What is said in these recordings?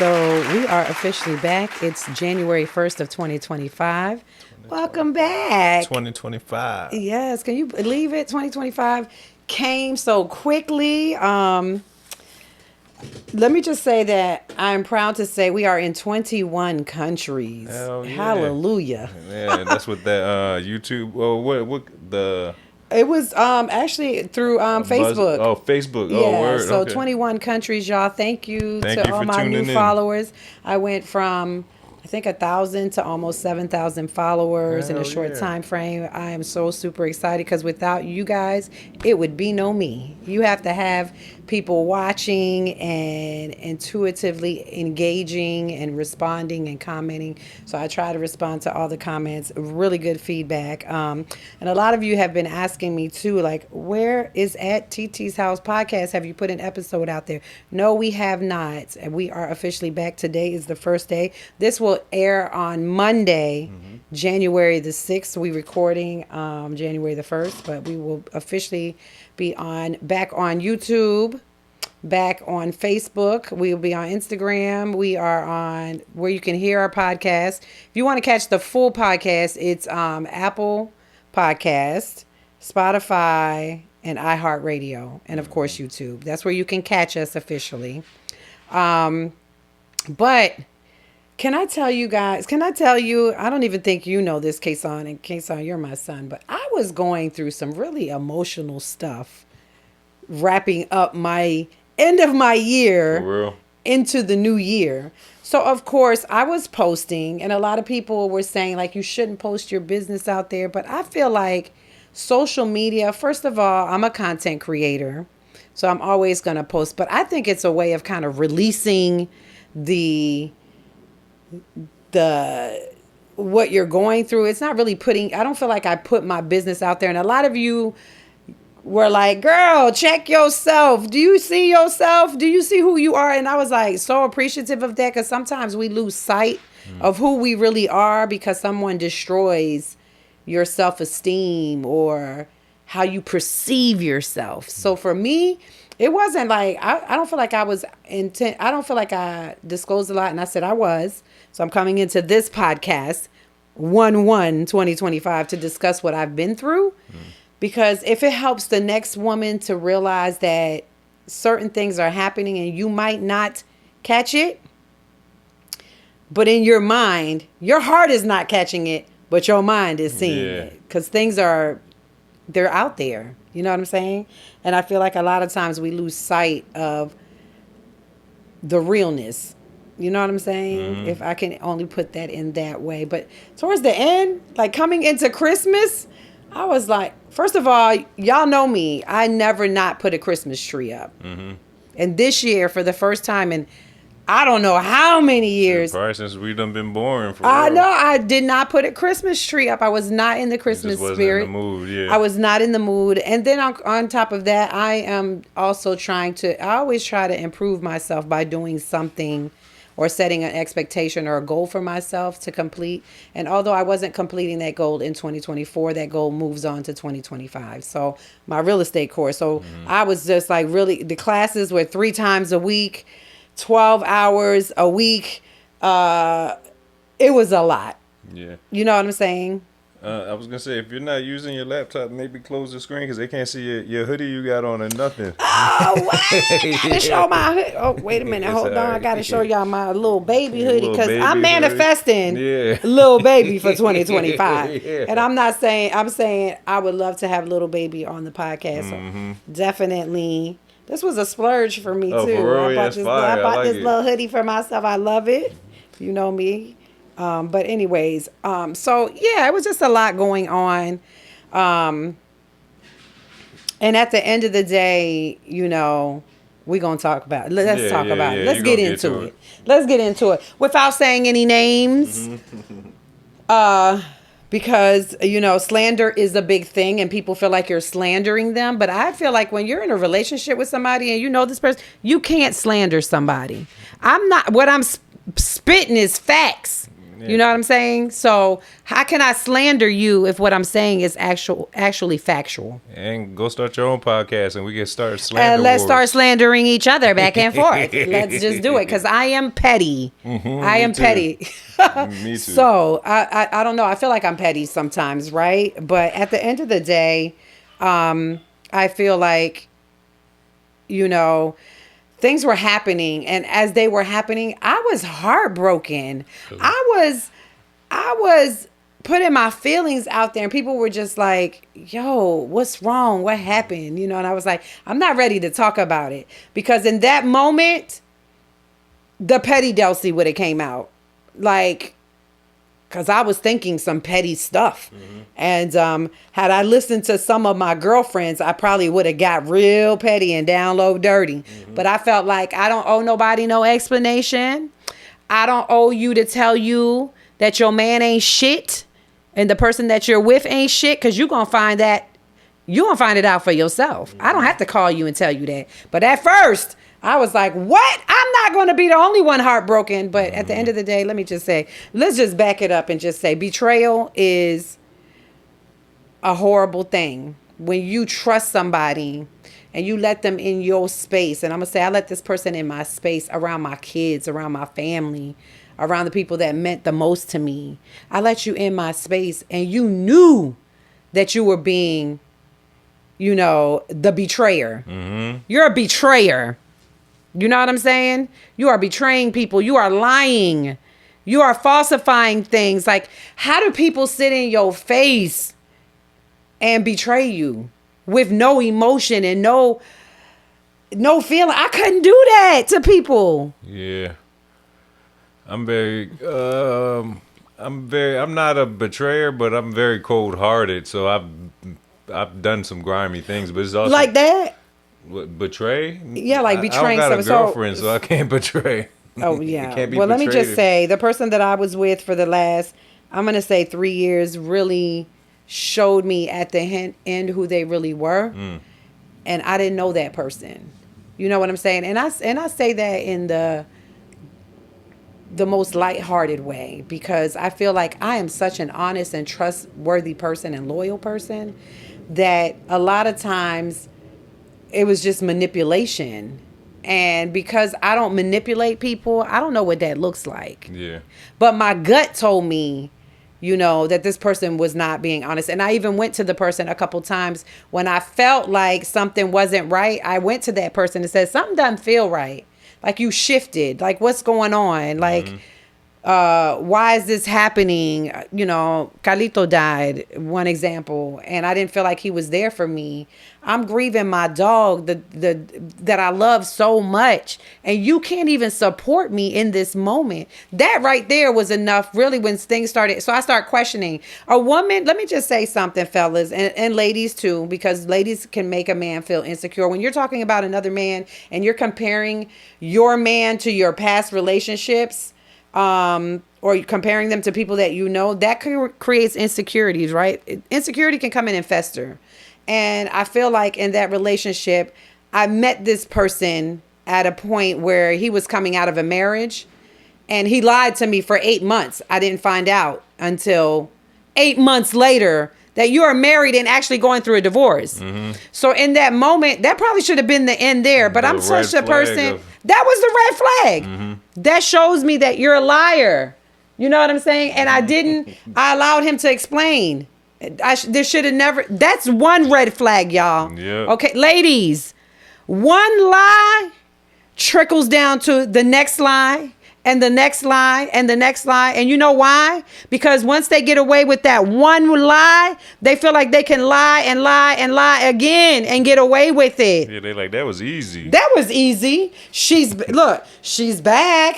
So we are officially back. It's January 1st of 2025. Welcome back. 2025. Yes, can you believe it? 2025 came so quickly. Let me just say that I'm proud to say we are in 21 countries. Hell yeah. Hallelujah. Yeah, that's what that YouTube. Well, what the It was actually through Facebook. Facebook. Yeah, Word. so Okay. 21 countries, y'all. Thank you Thank to you all for my new tuning in. followers. I went from, I think, 1,000 to almost 7,000 followers in a Hell short yeah. time frame. I am so super excited because without you guys, it would be no me. You have to have people watching and intuitively engaging and responding and commenting. So I try to respond to all the comments. Really good feedback. And a lot of you have been asking me too, like, where is at Titi's House podcast? Have you put an episode out there? No, we have not. And we are officially back. Today is the first day. This will air on Monday, January the 6th. We recording January the 1st, but we will officially be back on YouTube, back on Facebook. We will be on Instagram. We are on where you can hear our podcast. If you want to catch the full podcast, it's Apple Podcast, Spotify, and iHeartRadio, and of course YouTube. That's where you can catch us officially. But can I tell you guys, I don't even think you know this, Kason, and Kason, you're my son, but I was going through some really emotional stuff wrapping up my end of my year For real. into the new year. So of course I was posting, and a lot of people were saying like you shouldn't post your business out there, but I feel like social media, first of all, I'm a content creator, so I'm always going to post, but I think it's a way of kind of releasing the what you're going through. It's not really I don't feel like I put my business out there. And a lot of you were like, girl, check yourself. Do you see yourself? Do you see who you are? And I was like so appreciative of that, because sometimes we lose sight of who we really are because someone destroys your self-esteem or how you perceive yourself. So for me, it wasn't like, I don't feel like I was intent. I don't feel like I disclosed a lot. And I said I was. So I'm coming into this podcast 1/1/2025 to discuss what I've been through. Because if it helps the next woman to realize that certain things are happening and you might not catch it, but in your mind, your heart is not catching it, but your mind is seeing it. Because they're out there. You know what I'm saying? And I feel like a lot of times we lose sight of the realness. You know what I'm saying? If I can only put that in that way. But towards the end, like coming into Christmas, I was like, first of all, y'all know me. I never not put a Christmas tree up. And this year, for the first time in I don't know how many years. Probably since we done been born. I know I did not put a Christmas tree up. I was not in the Christmas spirit. In the mood, yeah. I was not in the mood. And then on top of that, I am also I always try to improve myself by doing something or setting an expectation or a goal for myself to complete. And although I wasn't completing that goal in 2024, that goal moves on to 2025. So my real estate course. So I was just like really, the classes were 3 times a week, 12 hours a week. It was a lot. Yeah. You know what I'm saying? I was going to say, if you're not using your laptop, maybe close the screen because they can't see your hoodie you got on or nothing. Oh, wait. I gotta show my hoodie. Oh, wait a minute. Hold on. I got to show y'all my little baby hoodie because I'm manifesting little baby for 2025. Yeah. And I'm saying I would love to have little baby on the podcast. So definitely. This was a splurge for me, too. For real? I bought this little hoodie for myself. I love it. You know me. But anyways, so yeah, it was just a lot going on. And at the end of the day, you know, we're going to talk about it. Let's talk about it. Let's get into it. Let's get into it without saying any names. Because, you know, slander is a big thing and people feel like you're slandering them. But I feel like when you're in a relationship with somebody and you know this person, you can't slander somebody. What I'm spitting is facts. You know what I'm saying? So how can I slander you if what I'm saying is actually factual? And go start your own podcast, and we can start And let's start wars. slandering each other back and forth. Let's just do it, because I am petty. I am too. petty. Me too. So I don't know. I feel like I'm petty sometimes, right? But at the end of the day, I feel like, you know, things were happening, and as they were happening, I was heartbroken. I was putting my feelings out there, and people were just like, yo, what's wrong? What happened? You know, and I was like, I'm not ready to talk about it, because in that moment, the petty Delcy would have came out. Like, because I was thinking some petty stuff. And had I listened to some of my girlfriends, I probably would have got real petty and down low dirty. But I felt like I don't owe nobody no explanation. I don't owe you to tell you that your man ain't shit and the person that you're with ain't shit, because you're going to find that. You're going to find it out for yourself. I don't have to call you and tell you that. But at first, I was like, what? I'm not going to be the only one heartbroken. But at the end of the day, let me just say, let's just back it up and just say betrayal is a horrible thing. When you trust somebody and you let them in your space, and I'm going to say I let this person in my space, around my kids, around my family, around the people that meant the most to me. I let you in my space, and you knew that you were being, you know, the betrayer. You're a betrayer. You know what I'm saying? You are betraying people. You are lying. You are falsifying things. Like, how do people sit in your face and betray you with no emotion and no feeling? I couldn't do that to people. Yeah. I'm not a betrayer, but I'm very cold hearted. So I've done some grimy things, but it's also Like that? What, betray? Yeah, like betraying I don't got a someone. girlfriend, so I can't betray. Oh, yeah. Can't be Well, let me betrayed. just say, the person that I was with for the last, I'm going to say 3 years, really showed me at the end who they really were. And I didn't know that person. You know what I'm saying? And I say that in the most lighthearted way, because I feel like I am such an honest and trustworthy person and loyal person that a lot of times it was just manipulation. And because I don't manipulate people, I don't know what that looks like. Yeah. But my gut told me, you know, that this person was not being honest. And I even went to the person a couple times when I felt like something wasn't right. I went to that person and said, something doesn't feel right. Like, you shifted. Like, what's going on? Like, why is this happening? You know, Carlito died, one example, and I didn't feel like he was there for me. I'm grieving my dog that I love so much, and you can't even support me in this moment. That right there was enough, really, when things started. So I start questioning a woman. Let me just say something, fellas, and ladies too, because ladies can make a man feel insecure. When you're talking about another man and you're comparing your man to your past relationships, or comparing them to people that you know, that creates insecurities, right? Insecurity can come in and fester. And I feel like in that relationship, I met this person at a point where he was coming out of a marriage, and he lied to me for 8 months. I didn't find out until 8 months later that you are married and actually going through a divorce. So in that moment, that probably should have been the end there. But I'm such a person. That was the red flag. That shows me that you're a liar. You know what I'm saying? And I allowed him to explain. There should have never. That's one red flag, y'all. Yeah. Okay, ladies, one lie trickles down to the next lie, and the next lie, and the next lie. And you know why? Because once they get away with that one lie, they feel like they can lie and lie and lie again and get away with it. Yeah, they like, that was easy. That was easy. She's back.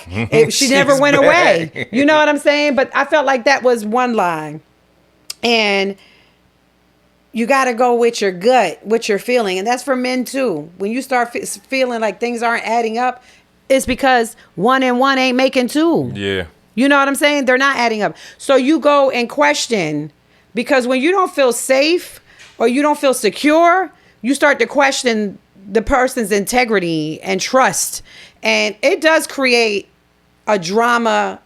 She never went back. away. You know what I'm saying? But I felt like that was one lie. And you got to go with your gut, what you're feeling. And that's for men too. When you start feeling like things aren't adding up, it's because 1 and 1 ain't making 2. Yeah. You know what I'm saying? They're not adding up. So you go and question, because when you don't feel safe or you don't feel secure, you start to question the person's integrity and trust. And it does create a drama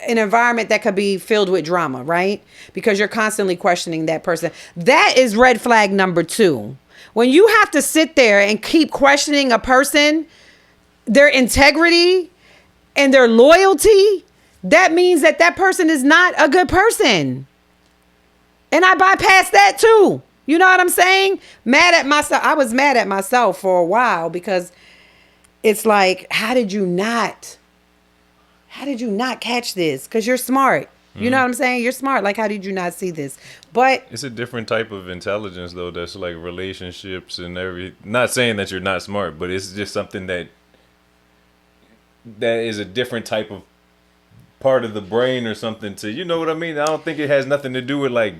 an environment that could be filled with drama, right? Because you're constantly questioning that person. That is red flag number 2. When you have to sit there and keep questioning a person, their integrity and their loyalty, that means that that person is not a good person. And I bypassed that too. You know what I'm saying? Mad at myself. I was mad at myself for a while because it's like, how did you not catch this? Because you're smart. You know what I'm saying? You're smart. Like, how did you not see this? But it's a different type of intelligence, though. That's like relationships and not saying that you're not smart, but it's just something that is a different type of part of the brain or something. To, you know what I mean? I don't think it has nothing to do with like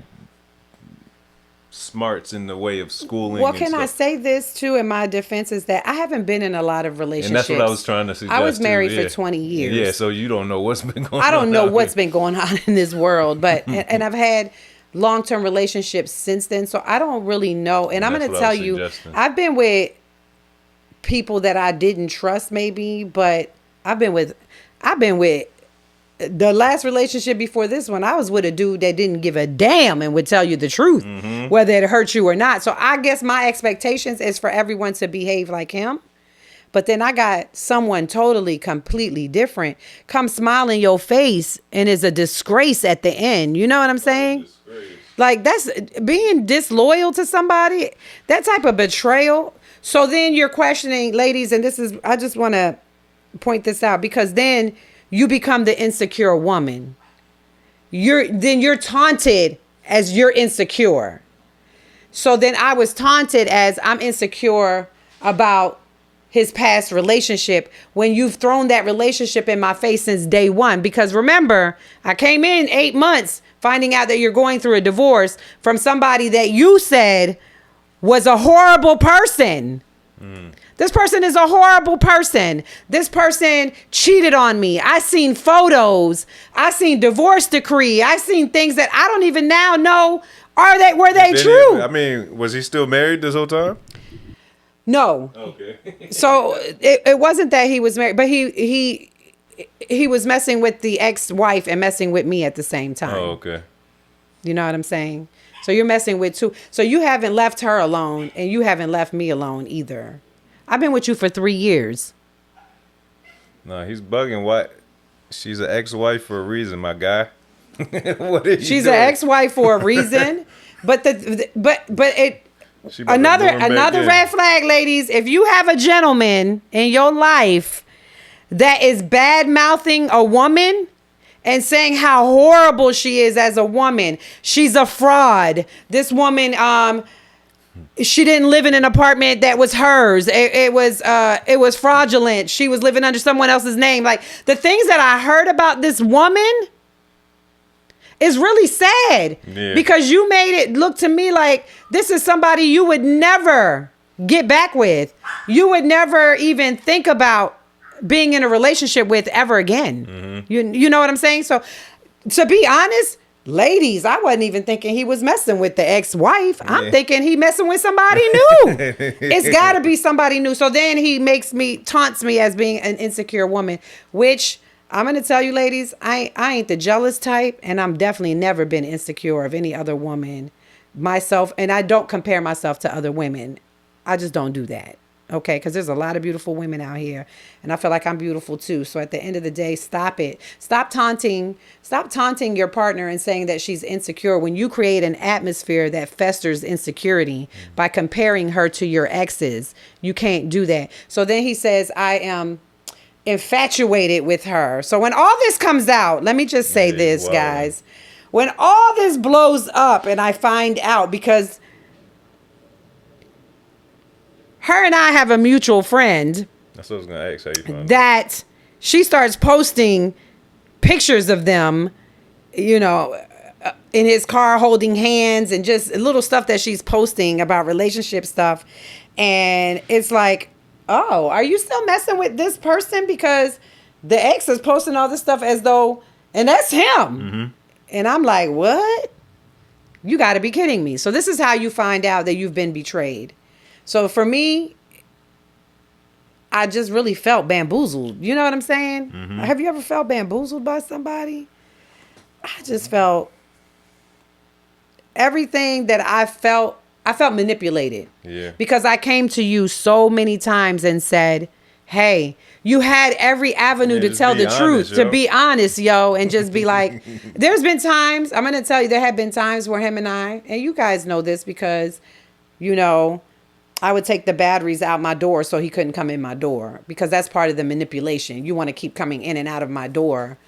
smarts in the way of schooling. Well, can I say this too in my defense is that I haven't been in a lot of relationships. And that's what I was trying to suggest. I was married too. for 20 years. Yeah, so you don't know what's been going on. I don't know what's been going on in this world, but and I've had long-term relationships since then, so I don't really know. And I'm going to tell you, I've been with people that I didn't trust maybe, but I've been with the last relationship before this one, I was with a dude that didn't give a damn and would tell you the truth, whether it hurt you or not. So I guess my expectations is for everyone to behave like him. But then I got someone totally, completely different come smile in your face and is a disgrace at the end. You know what I'm saying? Like, that's being disloyal to somebody, that type of betrayal. So then you're questioning, ladies, and I just want to point this out, because then you become the insecure woman. You're taunted as you're insecure. So then I was taunted as I'm insecure about his past relationship when you've thrown that relationship in my face since day one. Because remember, I came in 8 months finding out that you're going through a divorce from somebody that you said was a horrible person. This person is a horrible person. This person cheated on me. I seen photos. I seen divorce decree. I seen things that I don't even now know were they true. I mean, was he still married this whole time? No. Okay. So it wasn't that he was married, but he was messing with the ex-wife and messing with me at the same time. Oh, okay. You know what I'm saying? So you're messing with two. So you haven't left her alone and you haven't left me alone either. I've been with you for 3 years. No, he's bugging. What? She's an ex-wife for a reason, my guy. What is She's an ex-wife for a reason, but another red flag, ladies. If you have a gentleman in your life that is bad mouthing a woman and saying how horrible she is as a woman, she's a fraud. This woman, she didn't live in an apartment that was hers. It was fraudulent. She was living under someone else's name. Like, the things that I heard about this woman is really sad, because you made it look to me like this is somebody you would never get back with. You would never even think about being in a relationship with ever again. You know what I'm saying? So to be honest, ladies, I wasn't even thinking he was messing with the ex-wife. I'm thinking he messing with somebody new. It's got to be somebody new. So then he taunts me as being an insecure woman, which I'm going to tell you, ladies, I ain't the jealous type, and I'm definitely never been insecure of any other woman myself, and I don't compare myself to other women. I just don't do that. Okay, because there's a lot of beautiful women out here, and I feel like I'm beautiful too. So at the end of the day, stop it. Stop taunting your partner and saying that she's insecure when you create an atmosphere that festers insecurity by comparing her to your exes. You can't do that. So then he says, I am infatuated with her. So when all this comes out, let me just say this, guys. When all this blows up and I find out, because her and I have a mutual friend. That's what I was going to ask. How you found that she starts posting pictures of them, in his car holding hands and just little stuff that she's posting about relationship stuff. And it's like, oh, are you still messing with this person? Because the ex is posting all this stuff as though, and that's him. And I'm like, what? You got to be kidding me. So this is how you find out that you've been betrayed. So for me, I just really felt bamboozled. You know what I'm saying? Have you ever felt bamboozled by somebody? I just felt everything that I felt manipulated. Yeah. Because I came to you so many times and said, hey, you had every avenue Yeah, to just tell be the truth, honest, to yo. be honest, yo, and just be like, there's been times, I'm going to tell you, there have been times where him and I, and you guys know this because, you know, I would take the batteries out my door so he couldn't come in my door because that's part of the manipulation. You want to keep coming in and out of my door.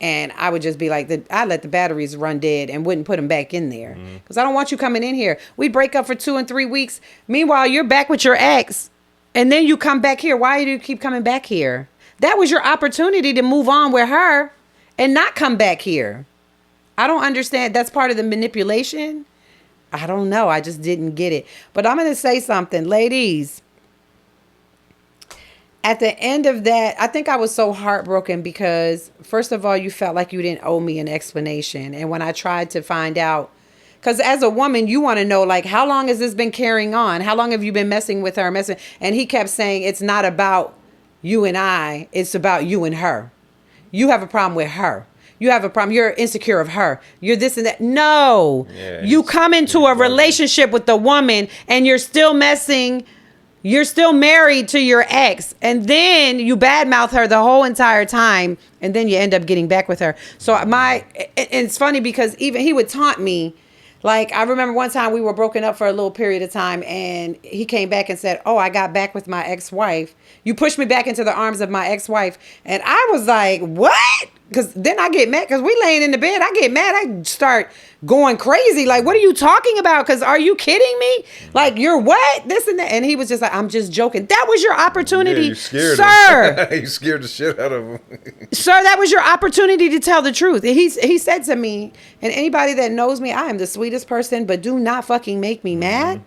And I would just be like, I let the batteries run dead and wouldn't put them back in there because I don't want you coming in here. We break up for 2 and 3 weeks. Meanwhile, you're back with your ex and then you come back here. Why do you keep coming back here? That was your opportunity to move on with her and not come back here. I don't understand. That's part of the manipulation. I don't know. I just didn't get it. But I'm going to say something, ladies. At the end of that, I think I was so heartbroken because, first of all, you felt like you didn't owe me an explanation. And when I tried to find out, because as a woman, you want to know, like, how long has this been carrying on? How long have you been messing with her? And he kept saying, it's not about you and I. It's about you and her. You have a problem with her. You have a problem. You're insecure of her. You're this and that. No. Yeah, You come into a relationship with the woman and you're still messing. You're still married to your ex. And then you badmouth her the whole entire time. And then you end up getting back with her. So and it's funny because even he would taunt me. Like, I remember one time we were broken up for a little period of time and he came back and said, oh, I got back with my ex-wife. You pushed me back into the arms of my ex-wife. And I was like, what? Because then I get mad because we laying in the bed. I get mad. I start going crazy. Like, what are you talking about? Because are you kidding me? Like, you're what? This and that. And he was just like, I'm just joking. That was your opportunity, you scared sir. him. You scared the shit out of him. Sir, that was your opportunity to tell the truth. He said to me, and anybody that knows me, I am the sweetest person, but do not fucking make me mad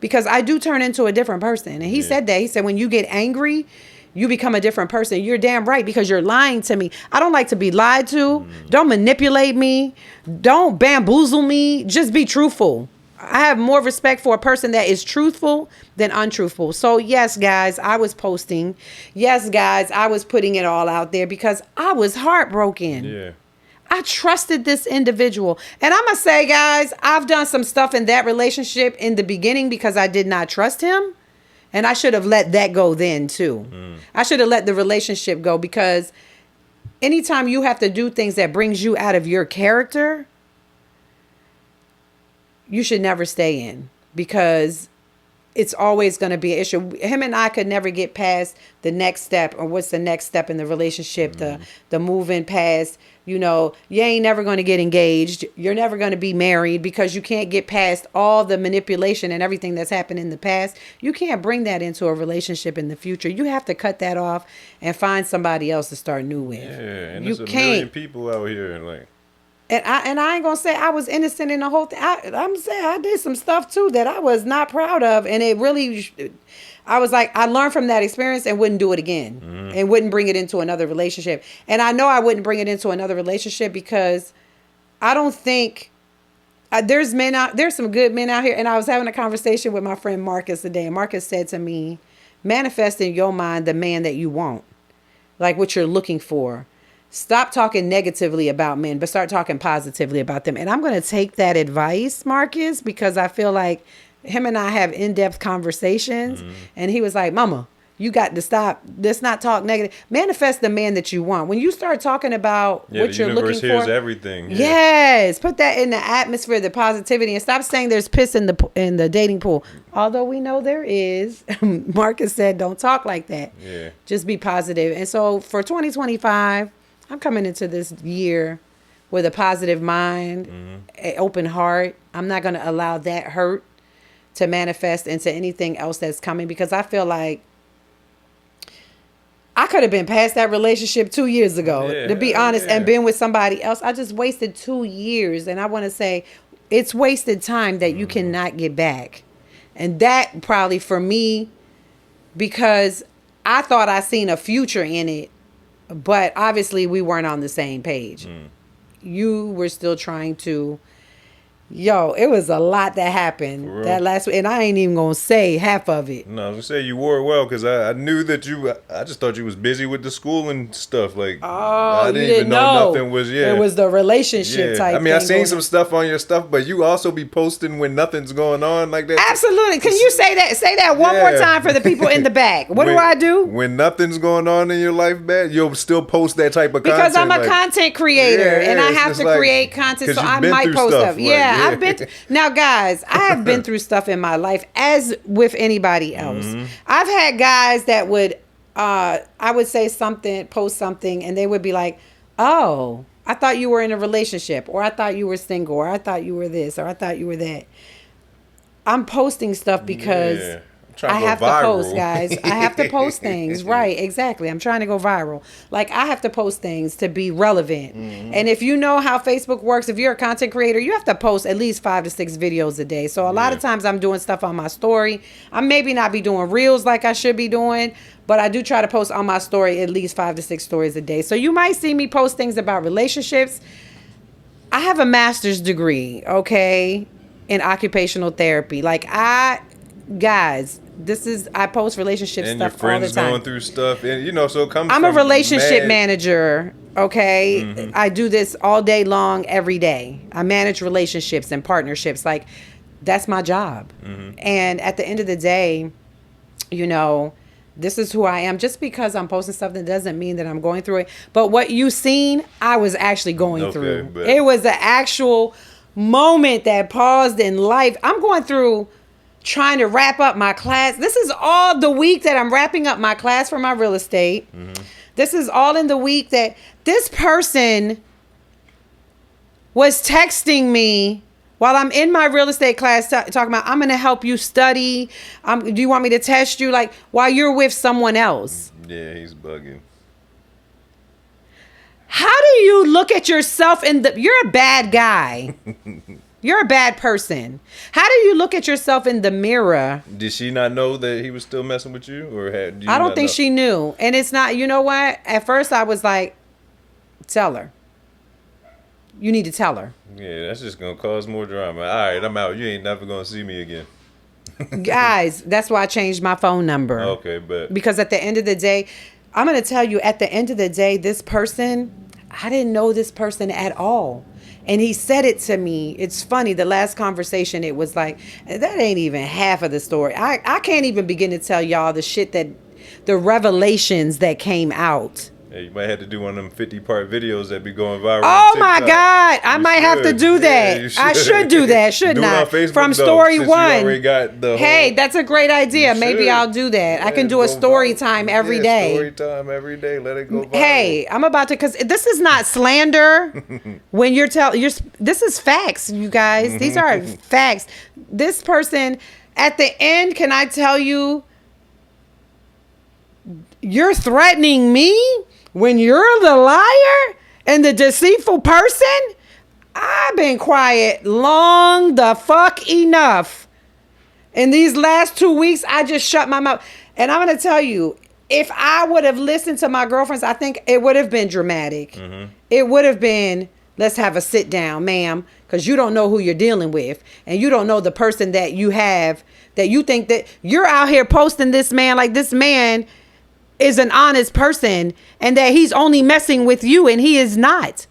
because I do turn into a different person. And he said that. He said, when you get angry, you become a different person. You're damn right because you're lying to me. I don't like to be lied to. Don't manipulate me. Don't bamboozle me. Just be truthful. I have more respect for a person that is truthful than untruthful. So yes, guys, I was posting. Yes, guys, I was putting it all out there because I was heartbroken. Yeah. I trusted this individual. And I'm going to say, guys, I've done some stuff in that relationship in the beginning because I did not trust him. And I should have let that go then too. I should have let the relationship go because anytime you have to do things that brings you out of your character, you should never stay in because it's always going to be an issue. Him and I could never get past the next step or what's the next step in the relationship, the moving past, you know, you ain't never going to get engaged. You're never going to be married because you can't get past all the manipulation and everything that's happened in the past. You can't bring that into a relationship in the future. You have to cut that off and find somebody else to start new with. Yeah, and you there's a can't. million people out here like. And I ain't gonna say I was innocent in the whole thing. I'm saying I did some stuff too that I was not proud of, and it really, I was like, I learned from that experience and wouldn't do it again, and wouldn't bring it into another relationship. And I know I wouldn't bring it into another relationship because I don't think there's some good men out here. And I was having a conversation with my friend Marcus today, and Marcus said to me, "Manifest in your mind the man that you want, like what you're looking for." Stop talking negatively about men, but start talking positively about them. And I'm going to take that advice, Marcus, because I feel like him and I have in-depth conversations. And he was like, Mama, you got to stop. Let's not talk negative. Manifest the man that you want. When you start talking about what you're looking for. The universe hears everything. Yeah. Yes. Put that in the atmosphere, the positivity, and stop saying there's piss in the dating pool. Although we know there is. Marcus said, don't talk like that. Yeah. Just be positive. And so for 2025, I'm coming into this year with a positive mind, an open heart. I'm not going to allow that hurt to manifest into anything else that's coming because I feel like I could have been past that relationship 2 years ago, to be honest, and been with somebody else. I just wasted 2 years. And I want to say it's wasted time that you cannot get back. And that probably for me, because I thought I seen a future in it. But obviously we weren't on the same page. You were still trying to Yo, it was a lot that happened For real? that last week, and I ain't even gonna say half of it. No, I was gonna say you wore it well because I knew that I just thought you was busy with the school and stuff. Like Oh, I you didn't didn't even know know. nothing was It was the relationship yeah. type I mean, I thing seen going some on. stuff on your stuff, but you also be posting when nothing's going on like that. Absolutely. Can you say that? Say that one more Yeah. time for the people in the back. What do When- I do? when nothing's going on in your life, man? You'll still post that type of Because content. I'm a like, content creator Yeah, and I it's have just to like- create content, 'cause so you've I been might through post stuff, stuff. right, Yeah, yeah. I've been now, guys. I have been through stuff in my life, as with anybody else. Mm-hmm. I've had guys that would, I would say something, post something, and they would be like, "Oh, I thought you were in a relationship, or I thought you were single, or I thought you were this, or I thought you were that." I'm posting stuff because Yeah. Trying I to go have viral. to post, guys. I have to post things. Right, exactly. I'm trying to go viral. Like, I have to post things to be relevant. And if you know how Facebook works, if you're a content creator, you have to post at least 5 to 6 videos a day. So a lot of Yeah. times I'm doing stuff on my story. I maybe not be doing reels like I should be doing, but I do try to post on my story at least 5 to 6 stories a day. So you might see me post things about relationships. I have a master's degree, okay, in occupational therapy. Guys, I post relationship And your stuff all the friends time. going through stuff, and so it comes. I'm a from relationship mad- manager, okay? I do this all day long, every day. I manage relationships and partnerships. Like, that's my job. And at the end of the day, this is who I am. Just because I'm posting something doesn't mean that I'm going through it. But what you seen, I was actually going Okay, through. but- It was an actual moment that paused in life. I'm going through trying to wrap up my class. This is all the week that I'm wrapping up my class for my real estate. This is all in the week that this person was texting me while I'm in my real estate class talking about, I'm going to help you study. Do you want me to test you? Like, while you're with someone else. Yeah, he's bugging. How do you look at yourself you're a bad guy. You're a bad person. How do you look at yourself in the mirror? Did she not know that he was still messing with you, or had? I don't think she knew. And it's not, you know what? At first I was like, tell her. You need to tell her. Yeah, that's just gonna cause more drama. All right, I'm out. You ain't never gonna see me again. Guys, that's why I changed my phone number. Okay, but Because at the end of the day, I'm going to tell you, at the end of the day, this person, I didn't know this person at all. And he said it to me. It's funny. The last conversation, it was like, that ain't even half of the story. I can't even begin to tell y'all the revelations that came out. hey, you might have to do one of them 50-part videos that be going viral. Oh on my TikTok. God. I You might have to should. do that. Yeah, you I should do that, shouldn't do I? it on Facebook, From though, story since one. You already got the Hey, whole, that's a great idea. You Maybe should. I'll do that. I Yeah, can do a go story viral. time every Yeah, day. Story time every day. Let it go viral. Hey, I'm about to, because this is not slander. When this is facts, you guys. These are facts. This person, at the end, can I tell you, you're threatening me when you're the liar and the deceitful person? I've been quiet long the fuck enough. In these last 2 weeks, I just shut my mouth. And I'm going to tell you, if I would have listened to my girlfriends, I think it would have been dramatic. It would have been, let's have a sit down, ma'am, because you don't know who you're dealing with. And you don't know the person that you have, that you think that you're out here posting this man like this man is an honest person and that he's only messing with you, and he is not.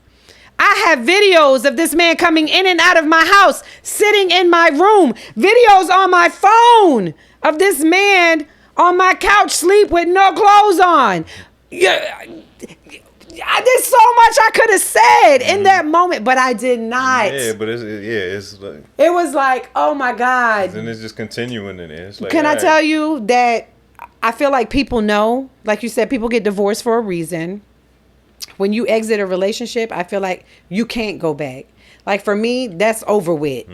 I have videos of this man coming in and out of my house, sitting in my room, videos on my phone of this man on my couch sleep with no clothes on. Yeah, there's so much I could have said in that moment, but I did not. Yeah, but it's like, It was like, oh my God. then it's just continuing in it. It's like, Can I all right. tell you that I feel like people know, like you said, people get divorced for a reason. When you exit a relationship, I feel like you can't go back. Like for me, that's over with.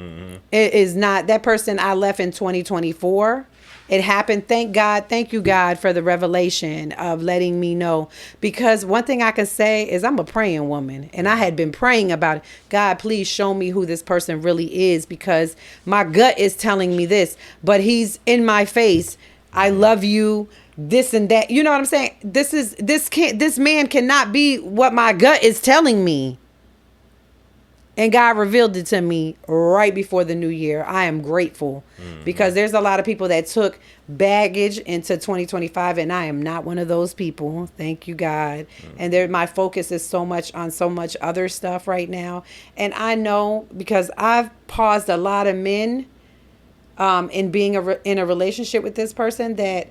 It is not that person I left in 2024. It happened. Thank God. Thank you, God, for the revelation of letting me know. Because one thing I can say is I'm a praying woman, and I had been praying about it. God, please show me who this person really is, because my gut is telling me this, but he's in my face. I love you, this and that. You know what I'm saying? This man cannot be what my gut is telling me. And God revealed it to me right before the new year. I am grateful because there's a lot of people that took baggage into 2025, and I am not one of those people. Thank you, God. And there, my focus is so much on so much other stuff right now. And I know because I've paused a lot of men in being in a relationship with this person that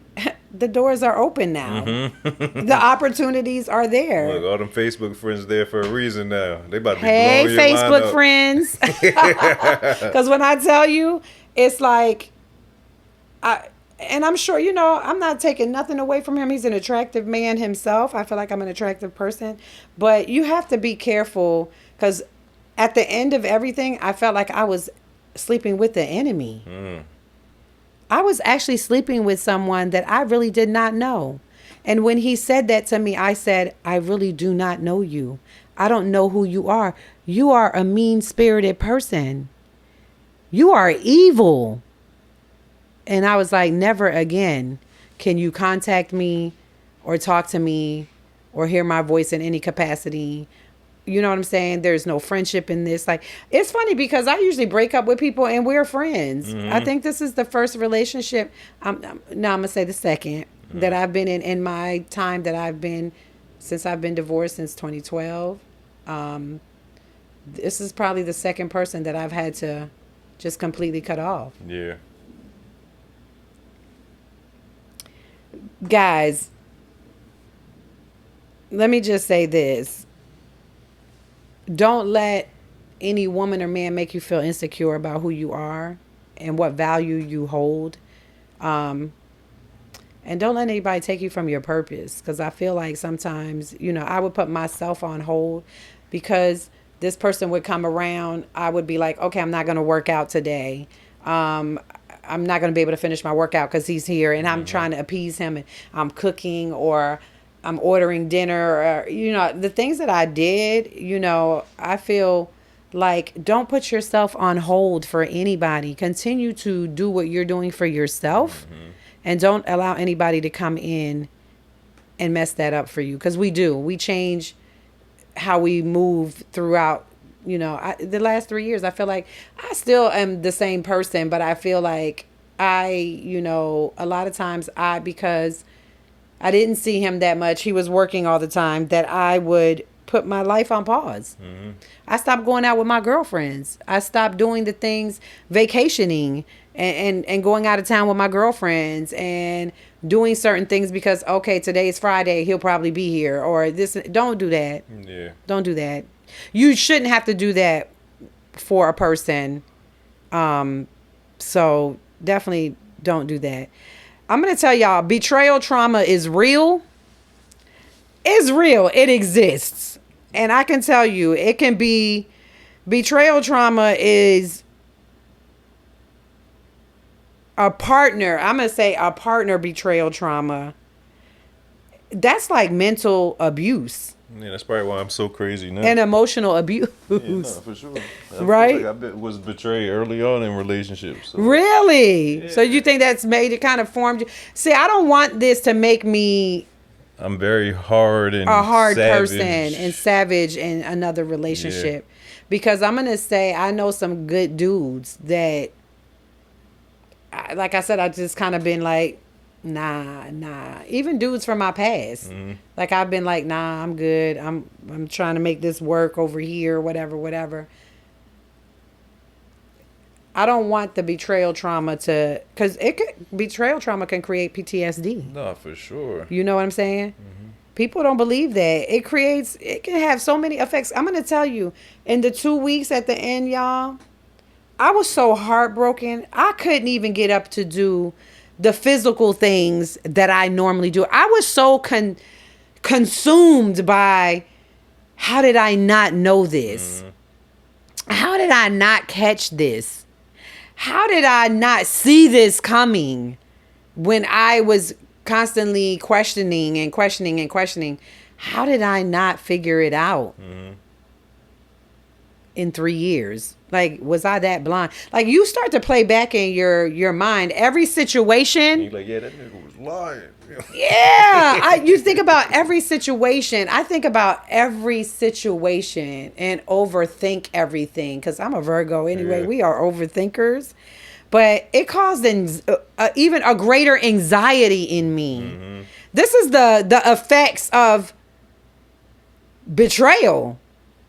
the doors are open now. The opportunities are there. Look, all them Facebook friends there for a reason now. They about to be Hey, blowing your mind Facebook up. friends. Because when I tell you, it's like, and I'm sure, I'm not taking nothing away from him. He's an attractive man himself. I feel like I'm an attractive person. But you have to be careful because at the end of everything, I felt like I was sleeping with the enemy. I was actually sleeping with someone that I really did not know. And when he said that to me, I said, I really do not know you. I don't know who you are. You are a mean-spirited person. You are evil. And I was like, never again can you contact me or talk to me or hear my voice in any capacity. You know what I'm saying? There's no friendship in this. Like, it's funny because I usually break up with people and we're friends. I think this is the first relationship. No, I'm going to say the second that I've been in my time that I've been, since I've been divorced since 2012. This is probably the second person that I've had to just completely cut off. Yeah. Guys, let me just say this. Don't let any woman or man make you feel insecure about who you are and what value you hold. And don't let anybody take you from your purpose. Because I feel like sometimes, I would put myself on hold because this person would come around. I would be like, okay, I'm not going to work out today. I'm not going to be able to finish my workout because he's here and I'm trying to appease him and I'm cooking or I'm ordering dinner, or, the things that I did, I feel like don't put yourself on hold for anybody. Continue to do what you're doing for yourself and don't allow anybody to come in and mess that up for you. Because we change how we move throughout, the last 3 years. I feel like I still am the same person, but I feel like a lot of times because I didn't see him that much. He was working all the time that I would put my life on pause. I stopped going out with my girlfriends. I stopped doing the things, vacationing and going out of town with my girlfriends and doing certain things because, okay, today is Friday. He'll probably be here or this. Don't do that. Yeah. Don't do that. You shouldn't have to do that for a person. So definitely don't do that. I'm going to tell y'all, betrayal trauma is real. It's real. It exists. And I can tell you, it can be, betrayal trauma is a partner. I'm going to say a partner betrayal trauma. That's like mental abuse. Yeah, that's probably why I'm so crazy now. And emotional abuse. Yeah, no, for sure. I Right? feel like was betrayed early on in relationships. So. Really? Yeah. So you think that's made it kind of formed you? See, I don't want this to make me I'm very hard and a hard savage. person and savage in another relationship. Because I'm going to say I know some good dudes that, like I said, I just kind of been like, nah. Even dudes from my past. Like I've been like, nah, I'm good. I'm trying to make this work over here, whatever. I don't want the betrayal trauma because betrayal trauma can create PTSD. No, for sure. You know what I'm saying? People don't believe that. It can have so many effects. I'm going to tell you, in the 2 weeks at the end, y'all, I was so heartbroken. I couldn't even get up to do the physical things that I normally do. I was so consumed by, how did I not know this? How did I not catch this? How did I not see this coming when I was constantly questioning? How did I not figure it out? in 3 years? Like, was I that blind? Like, you start to play back in your mind every situation. You're like, yeah, that nigga was lying. Yeah, you think about every situation. I think about every situation and overthink everything because I'm a Virgo anyway. Yeah. We are overthinkers, but it caused even a greater anxiety in me. This is the effects of betrayal.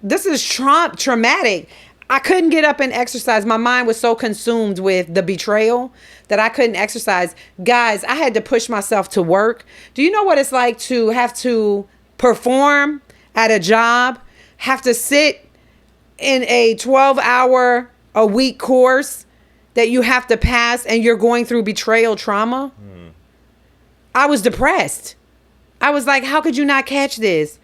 This is traumatic. I couldn't get up and exercise. My mind was so consumed with the betrayal that I couldn't exercise. Guys, I had to push myself to work. Do you know what it's like to have to perform at a job, have to sit in a 12-hour a week course that you have to pass and you're going through betrayal trauma? I was depressed. I was like, how could you not catch this?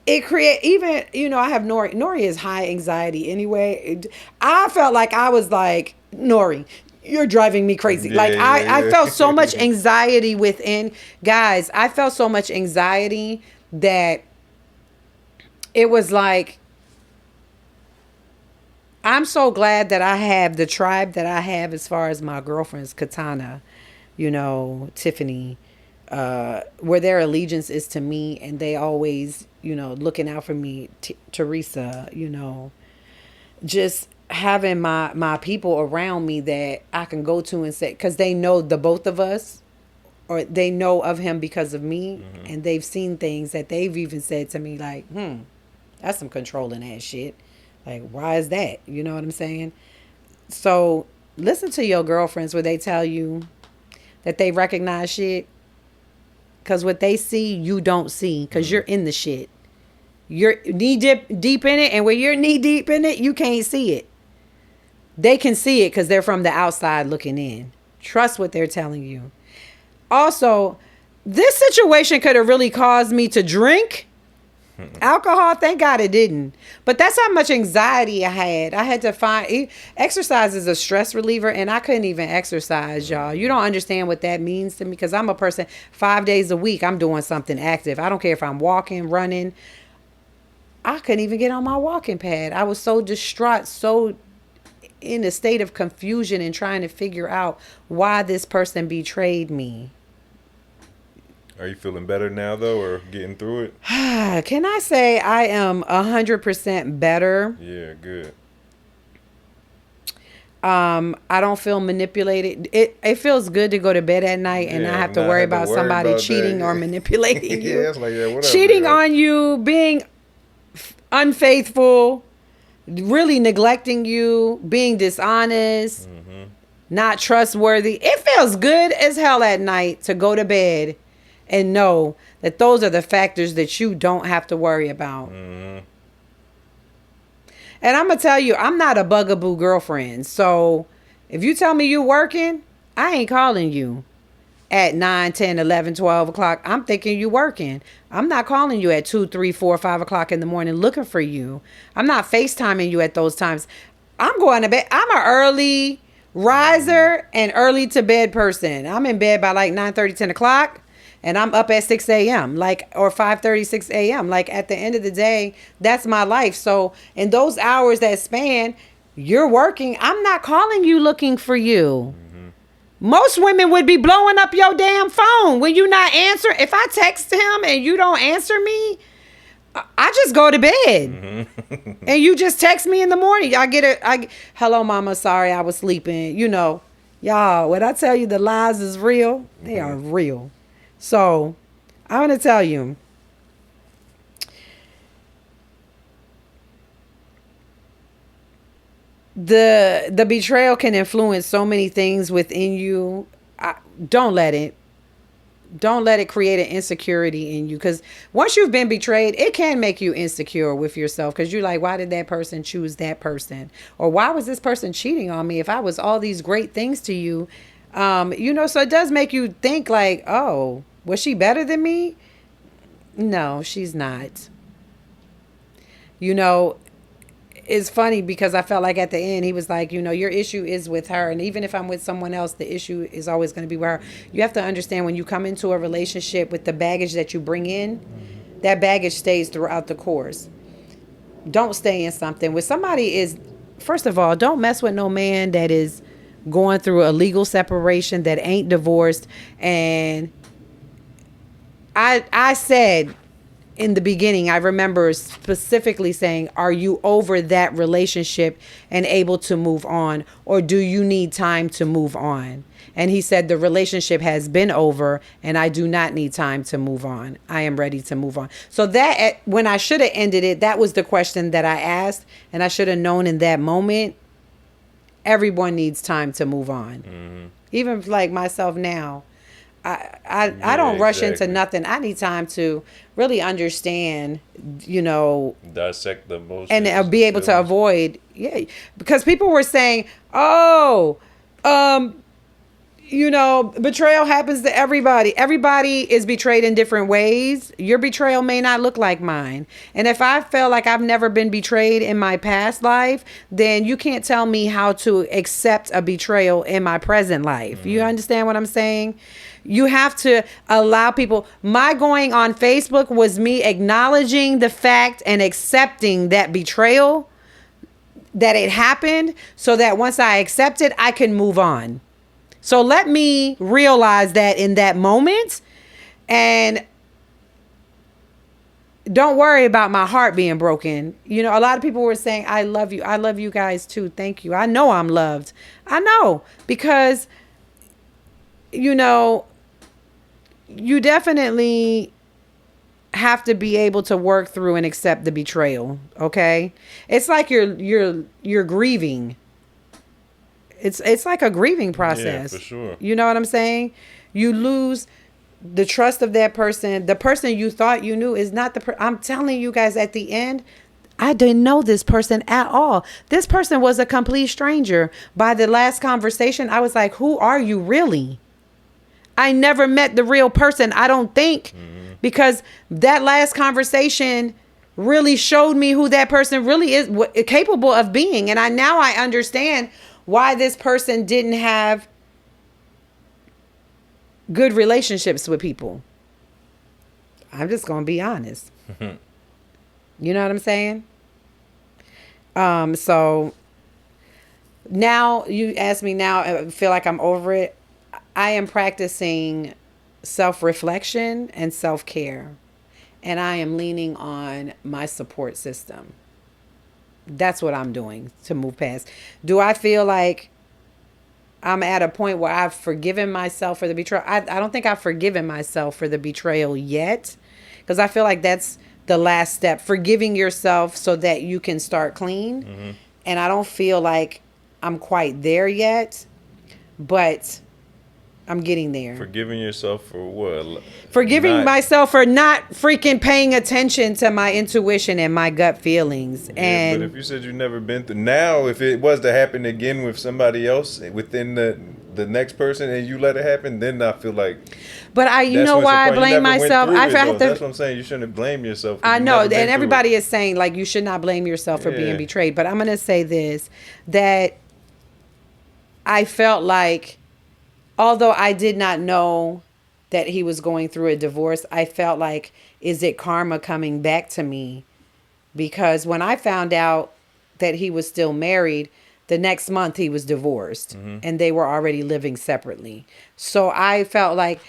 It create even, I have Nori. Nori is high anxiety anyway. I felt like I was like, Nori, you're driving me crazy. Like I felt so much anxiety within. Guys, I felt so much anxiety that it was like, I'm so glad that I have the tribe that I have as far as my girlfriends, Katana, Tiffany, where their allegiance is to me and they always, looking out for me, Teresa, just having my people around me that I can go to and say, because they know the both of us, or they know of him because of me, and they've seen things that they've even said to me like, that's some controlling ass shit. Like, why is that? You know what I'm saying? So listen to your girlfriends where they tell you that they recognize shit. Because what they see, you don't see. Because you're in the shit. You're knee deep in it. And when you're knee deep in it, you can't see it. They can see it because they're from the outside looking in. Trust what they're telling you. Also, this situation could have really caused me to drink alcohol. Thank God it didn't. But that's how much anxiety I had. I had to find exercise is a stress reliever, and I couldn't even exercise, y'all. You don't understand what that means to me because I'm a person 5 days a week. I'm doing something active. I don't care if I'm walking, running. I couldn't even get on my walking pad. I was so distraught, so in a state of confusion and trying to figure out why this person betrayed me. Are you feeling better now, though, or getting through it? Can I say I am 100% better? Yeah, good. I don't feel manipulated. It feels good to go to bed at night and not have to worry about somebody cheating or manipulating you. Yeah, it's like, yeah, whatever. Cheating on you, being unfaithful, really neglecting you, being dishonest, not trustworthy. It feels good as hell at night to go to bed and know that those are the factors that you don't have to worry about. And I'm going to tell you, I'm not a bugaboo girlfriend. So if you tell me you working, I ain't calling you at 9, 10, 11, 12 o'clock. I'm thinking you working. I'm not calling you at 2, 3, 4, 5 o'clock in the morning looking for you. I'm not FaceTiming you at those times. I'm going to bed. I'm an early riser and early to bed person. I'm in bed by like 9:30, 10 o'clock. And I'm up at 6 a.m. or 5:30, 6 a.m. Like, at the end of the day, that's my life. So in those hours that span, you're working. I'm not calling you looking for you. Most women would be blowing up your damn phone when you not answer. If I text him and you don't answer me, I just go to bed. And you just text me in the morning. Hello, mama. Sorry, I was sleeping. Y'all, when I tell you the lies is real, they are real. So, I'm going to tell you, the betrayal can influence so many things within you. Don't let it create an insecurity in you, because once you've been betrayed, it can make you insecure with yourself, because you're like, why did that person choose that person? Or why was this person cheating on me if I was all these great things to you? So it does make you think like, oh, was she better than me? No, she's not. It's funny because I felt like at the end, he was like, your issue is with her. And even if I'm with someone else, the issue is always going to be with her. You have to understand, when you come into a relationship with the baggage that you bring in, that baggage stays throughout the course. don't stay in something where somebody is, first of all, don't mess with no man that is going through a legal separation, that ain't divorced. And I said in the beginning, I remember specifically saying, are you over that relationship and able to move on, or do you need time to move on? And he said, the relationship has been over and I do not need time to move on. I am ready to move on. So that, when I should have ended it, that was the question that I asked. And I should have known in that moment, everyone needs time to move on. Even like myself now, I don't rush into nothing. I need time to really understand, Dissect the emotions and and be able to feelings. avoid. Yeah, because people were saying, "Oh, um, betrayal happens to everybody. Everybody is betrayed in different ways. Your betrayal may not look like mine. And if I feel like I've never been betrayed in my past life, then you can't tell me how to accept a betrayal in my present life. You understand what I'm saying? You have to allow people. My going on Facebook was me acknowledging the fact and accepting that betrayal, that it happened, so that once I accept it, I can move on. So let me realize that in that moment, and don't worry about my heart being broken. A lot of people were saying, I love you. I love you guys too. Thank you. I know I'm loved. I know, because, you definitely have to be able to work through and accept the betrayal. Okay. It's like you're grieving. It's like a grieving process. Yeah, for sure. You know what I'm saying? You lose the trust of that person. The person you thought you knew is not I'm telling you guys, at the end, I didn't know this person at all. This person was a complete stranger. By the last conversation, I was like, who are you really? I never met the real person, I don't think, because that last conversation really showed me who that person really is, capable of being. And now I understand why this person didn't have good relationships with people. I'm just going to be honest. You know what I'm saying? So now you ask me now, I feel like I'm over it. I am practicing self-reflection and self-care, and I am leaning on my support system. That's what I'm doing to move past. Do I feel like I'm at a point where I've forgiven myself for the betrayal? I don't think I've forgiven myself for the betrayal yet, because I feel like that's the last step, forgiving yourself so that you can start clean. And I don't feel like I'm quite there yet, but I'm getting there. Forgiving yourself for what? Forgiving myself for not freaking paying attention to my intuition and my gut feelings. Yeah, but if you said you've never been through, now if it was to happen again with somebody else within the next person and you let it happen, then I feel like. But you know why I blame myself? I have to. That's what I'm saying. You shouldn't blame yourself. I know, and everybody is saying like you should not blame yourself for being betrayed. But I'm gonna say this, that I felt like, although I did not know that he was going through a divorce, I felt like, is it karma coming back to me? Because when I found out that he was still married, the next month he was divorced, and they were already living separately. So I felt like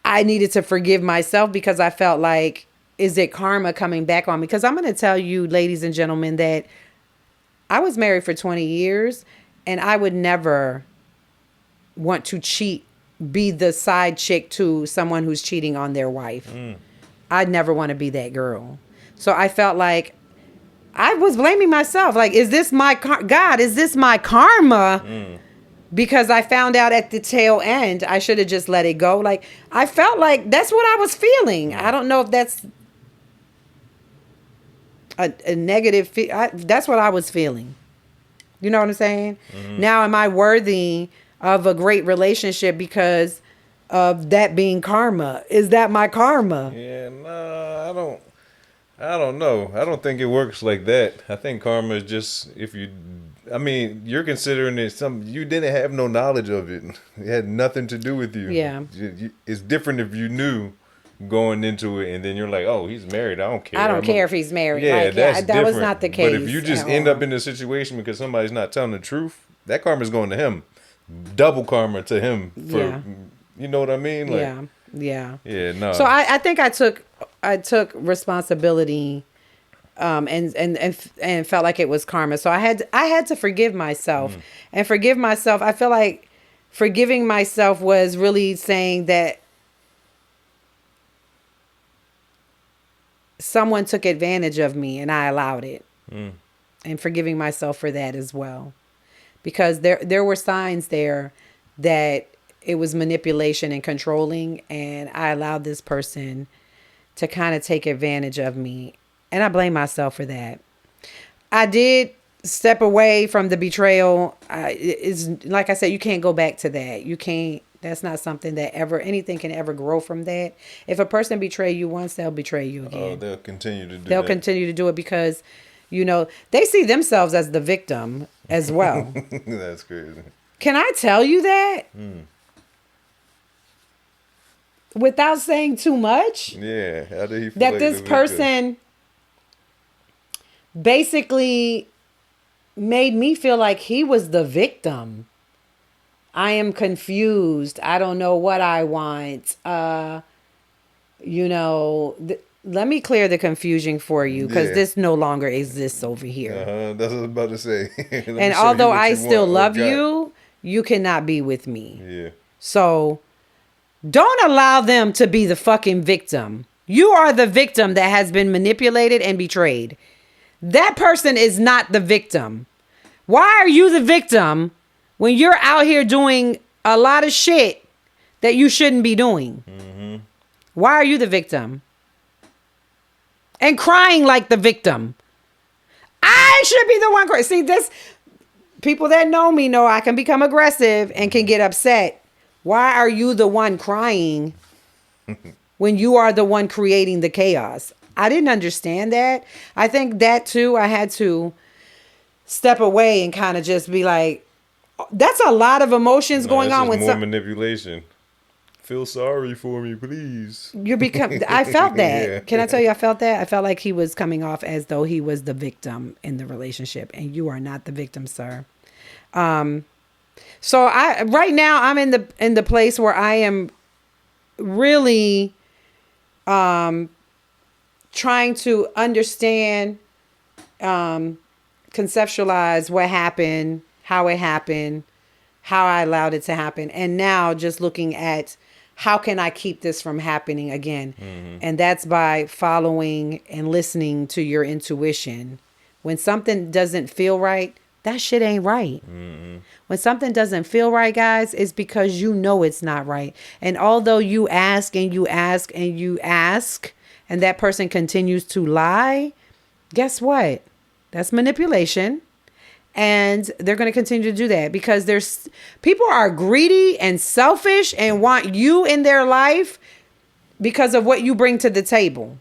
I needed to forgive myself, because I felt like, is it karma coming back on me? Because I'm going to tell you, ladies and gentlemen, that I was married for 20 years and I would never want to cheat, be the side chick to someone who's cheating on their wife. I'd never want to be that girl. So I felt like I was blaming myself. Like, is this my God? Is this my karma? Because I found out at the tail end, I should have just let it go. Like, I felt like that's what I was feeling. I don't know if that's a negative. That's what I was feeling. You know what I'm saying? Now, am I worthy of a great relationship because of that being karma? Is that my karma? Yeah, no, I don't know. I don't think it works like that. I think karma is just you're considering it something you didn't have no knowledge of it. It had nothing to do with you. Yeah. It's different if you knew going into it, and then you're like, oh, he's married. I don't care. I don't care if he's married. Yeah, Like, that's that different. was not the case. But if you just at end all. up in a situation because somebody's not telling the truth, that karma's going to him. Double karma to him for Yeah. you know what I mean? Like, Yeah. no. So I think I took responsibility, and felt like it was karma. So I had to forgive myself and forgive myself. I feel like forgiving myself was really saying that someone took advantage of me and I allowed it, and forgiving myself for that as well, because there were signs there that it was manipulation and controlling, and I allowed this person to kind of take advantage of me, and I blame myself for that. I did step away from the betrayal. Is like I said, you can't go back to that. You can't. That's not something that anything can ever grow from that. If a person betray you once, they'll betray you again. Oh, they'll continue to do They'll that. continue to do it because, they see themselves as the victim as well. That's crazy. Can I tell you that? Without saying too much? Yeah. How did he feel That like this the victim? person basically made me feel like he was the victim. I am confused. I don't know what I want. Let me clear the confusion for you, because Yeah. this no longer exists over here. That's what I was about to say. Let me And show you although what I you still want. love Oh, God. you, you cannot be with me. Yeah. So don't allow them to be the fucking victim. You are the victim that has been manipulated and betrayed. That person is not the victim. Why are you the victim when you're out here doing a lot of shit that you shouldn't be doing? Why are you the victim? And crying like the victim. I should be the one crying. See, people that know me know I can become aggressive and can get upset. Why are you the one crying when you are the one creating the chaos? I didn't understand that. I think that too, I had to step away and kind of just be like, that's a lot of emotions going that's on just when more manipulation. Feel sorry for me, please. I felt that. Yeah. Can I tell you, I felt that? I felt like he was coming off as though he was the victim in the relationship, and you are not the victim, sir. So right now I'm in the place where I am really trying to understand, conceptualize what happened, how it happened, how I allowed it to happen, and now just looking at how can I keep this from happening again. And that's by following and listening to your intuition. When something doesn't feel right, that shit ain't right. When something doesn't feel right, guys, it's because you know it's not right. And although you ask and you ask and you ask, and that person continues to lie, guess what? That's manipulation. And they're going to continue to do that because people are greedy and selfish and want you in their life because of what you bring to the table.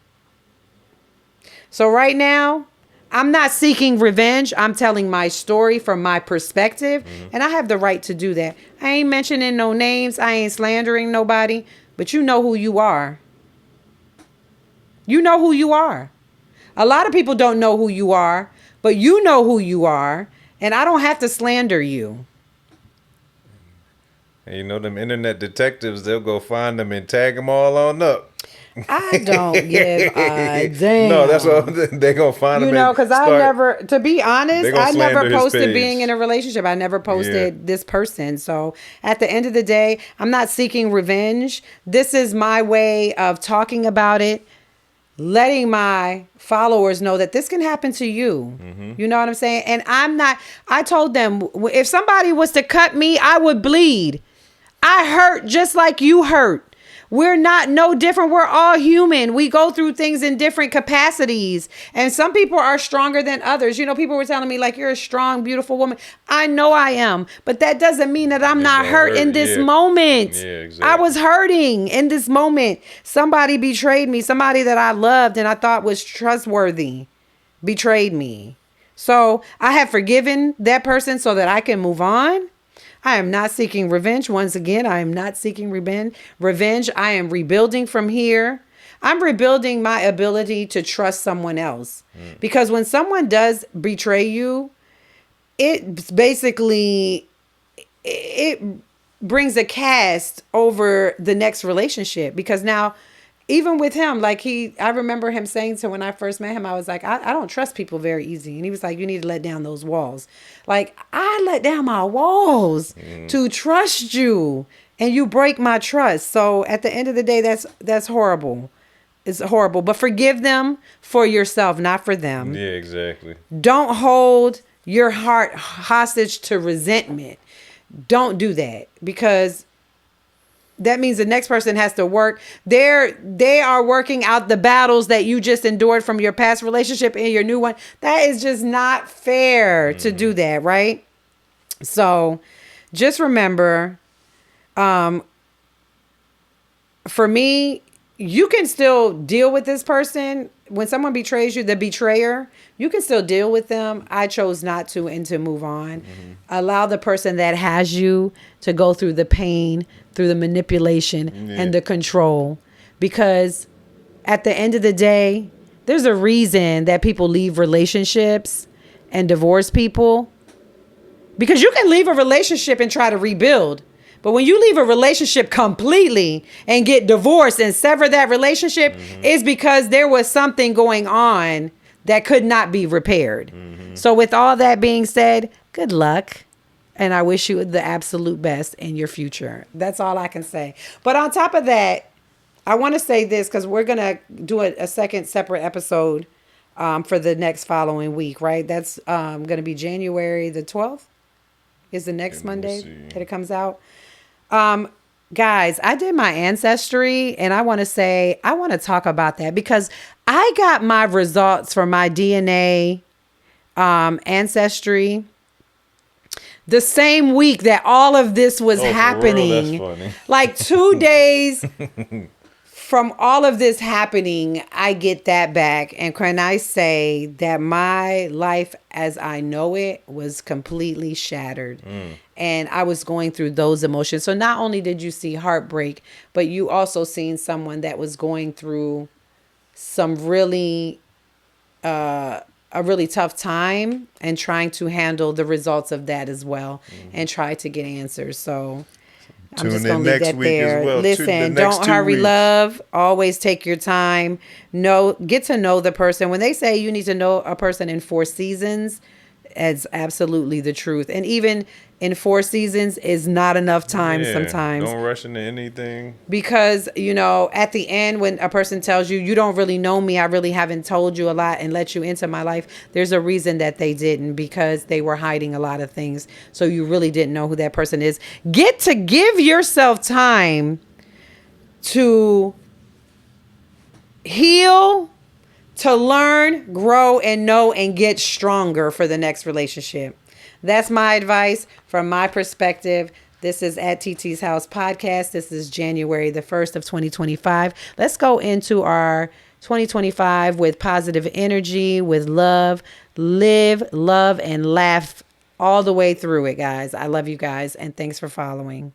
So right now, I'm not seeking revenge. I'm telling my story from my perspective, and I have the right to do that. I ain't mentioning no names. I ain't slandering nobody, but you know who you are. You know who you are. A lot of people don't know who you are, but you know who you are, and I don't have to slander you. And you know them internet detectives, they'll go find them and tag them all on up. I don't give a damn. No, that's what they're gonna find them. Because I never, to be honest, They gonna I never slander his posted page. being in a relationship. I never posted this person. So at the end of the day, I'm not seeking revenge. This is my way of talking about it, letting my followers know that this can happen to you. You know what I'm saying? And I told them, if somebody was to cut me, I would bleed. I hurt just like you hurt. We're not no different. We're all human. We go through things in different capacities. And some people are stronger than others. People were telling me, like, you're a strong, beautiful woman. I know I am. But that doesn't mean that I'm not hurt in this moment. Yeah, exactly. I was hurting in this moment. Somebody betrayed me. Somebody that I loved and I thought was trustworthy betrayed me. So I have forgiven that person so that I can move on. I am not seeking revenge. Once again, I am not seeking revenge. I am rebuilding from here. I'm rebuilding my ability to trust someone else. Because when someone does betray you, it basically it brings a cast over the next relationship, because now even with him, like I remember him saying, to when I first met him, I was like, I don't trust people very easy. And he was like, you need to let down those walls. Like, I let down my walls to trust you, and you break my trust. So at the end of the day, that's horrible. It's horrible. But forgive them for yourself, not for them. Yeah, exactly. Don't hold your heart hostage to resentment. Don't do that, because that means the next person has to work. They are working out the battles that you just endured from your past relationship and your new one. That is just not fair to do that, right? So just remember, for me, you can still deal with this person. When someone betrays you, the betrayer, you can still deal with them. I chose not to, and to move on. Allow the person that has you to go through the pain, through the manipulation and the control. Because at the end of the day, there's a reason that people leave relationships and divorce people. Because you can leave a relationship and try to rebuild. But when you leave a relationship completely and get divorced and sever that relationship, it's because there was something going on that could not be repaired. So with all that being said, good luck. And I wish you the absolute best in your future. That's all I can say. But on top of that, I want to say this, because we're going to do a second separate episode for the next following week, right? That's going to be January the 12th is the next Monday that it comes out. Guys, I did my ancestry, and I want to talk about that, because I got my results for my DNA ancestry the same week that all of this was happening. For real? That's funny. Like 2 days from all of this happening, I get that back. And can I say that my life as I know it was completely shattered. And I was going through those emotions. So not only did you see heartbreak, but you also seen someone that was going through some really a really tough time, and trying to handle the results of that as well, and try to get answers. So I'm just going to leave that there. Well. Listen, don't hurry, love. Always take your time. Get to know the person. When they say you need to know a person in 4 seasons, it's absolutely the truth. And even in 4 seasons is not enough time sometimes. Don't rush into anything. Because, at the end, when a person tells you, you don't really know me, I really haven't told you a lot and let you into my life, there's a reason that they didn't, because they were hiding a lot of things. So you really didn't know who that person is. Get to give yourself time to heal, to learn, grow, and know, and get stronger for the next relationship. That's my advice from my perspective. This is at Titi's House Podcast. This is January the 1st of 2025. Let's go into our 2025 with positive energy, with love. Live, love, and laugh all the way through it, guys. I love you guys, and thanks for following.